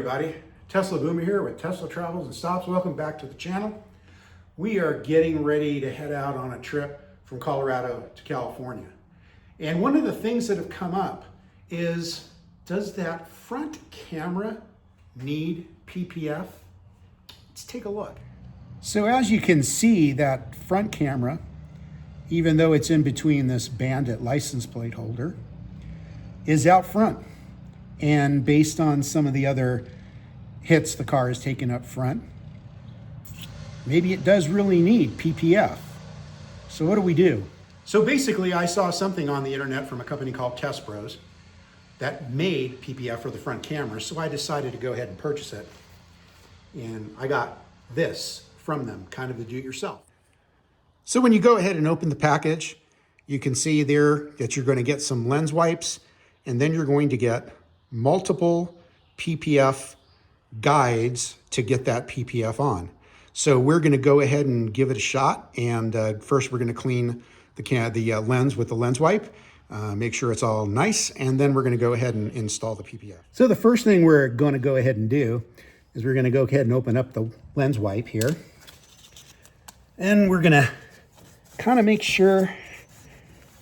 everybody. Tesla Boomer here with Tesla Travels and Stops. Welcome back to the channel. We are getting ready to head out on a trip from Colorado to California. And one of the things that have come up is, does that front camera need PPF? Let's take a look. So as you can see, that front camera, even though it's in between this Bandit license plate holder, is out front. And based on some of the other hits the car has taken up front, maybe it does really need PPF. So what do we do? So basically, I saw something on the internet from a company called Test Bros that made PPF for the front camera. So I decided to go ahead and purchase it. And I got this from them, kind of the do-it-yourself. So when you go ahead and open the package, you can see there that you're going to get some lens wipes, and then you're going to get multiple PPF guides to get that PPF on. So we're going to go ahead and give it a shot. And first we're going to clean the lens with the lens wipe, make sure it's all nice. And then we're going to go ahead and install the PPF. So the first thing we're going to go ahead and do is we're going to go ahead and open up the lens wipe here. And we're going to kind of make sure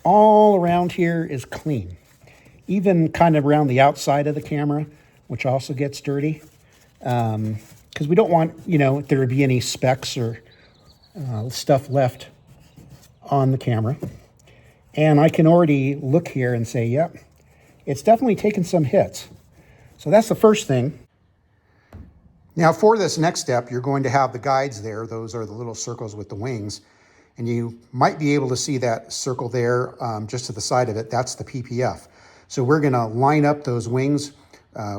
all around here is clean. Even kind of around the outside of the camera, which also gets dirty. Because we don't want, there to be any specks or stuff left on the camera. And I can already look here and say, yep, it's definitely taken some hits. So that's the first thing. Now for this next step, you're going to have the guides there. Those are the little circles with the wings. And you might be able to see that circle there just to the side of it. That's the PPF. So we're going to line up those wings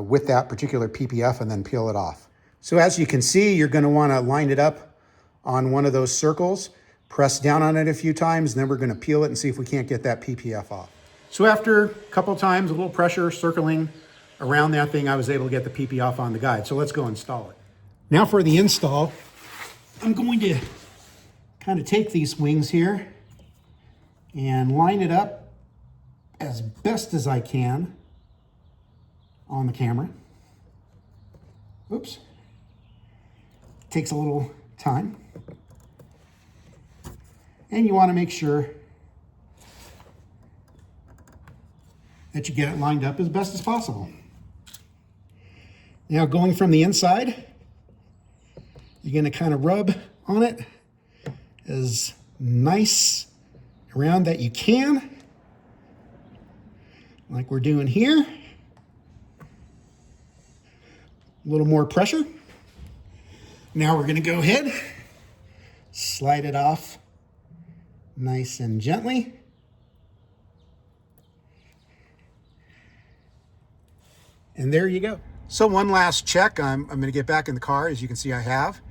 with that particular PPF and then peel it off. So as you can see, you're going to want to line it up on one of those circles, press down on it a few times, and then we're going to peel it and see if we can't get that PPF off. So after a couple of times, a little pressure circling around that thing, I was able to get the PPF on the guide. So let's go install it. Now for the install, I'm going to kind of take these wings here and line it up as best as I can on the camera. Oops. Takes a little time. And you want to make sure that you get it lined up as best as possible. Now going from the inside, you're going to kind of rub on it as nice around that you can, like we're doing here. A little more pressure. Now we're going to go ahead, slide it off nice and gently. And there you go. So one last check. I'm going to get back in the car, as you can see I have.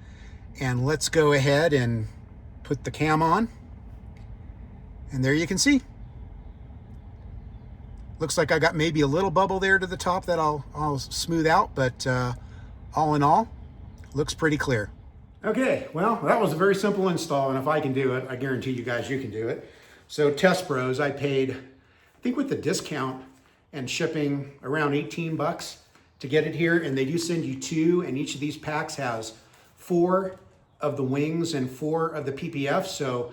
And let's go ahead and put the cam on. And there you can see. Looks like I got maybe a little bubble there to the top that I'll smooth out, but all in all, looks pretty clear. Okay, well, that was a very simple install, and if I can do it, I guarantee you guys you can do it. So Test Bros, I paid, I think with the discount and shipping, around 18 bucks to get it here, and they do send you 2, and each of these packs has 4 of the wings and 4 of the PPF. So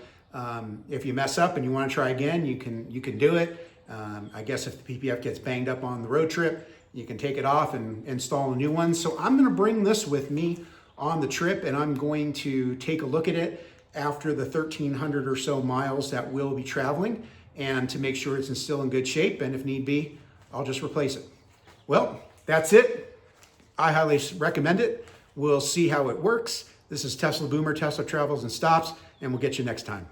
if you mess up and you want to try again, you can do it. I guess if the PPF gets banged up on the road trip, you can take it off and install a new one. So I'm going to bring this with me on the trip, and I'm going to take a look at it after the 1,300 or so miles that we'll be traveling, and to make sure it's still in good shape, and if need be, I'll just replace it. Well, that's it. I highly recommend it. We'll see how it works. This is Tesla Boomer, Tesla Travels and Stops, and we'll get you next time.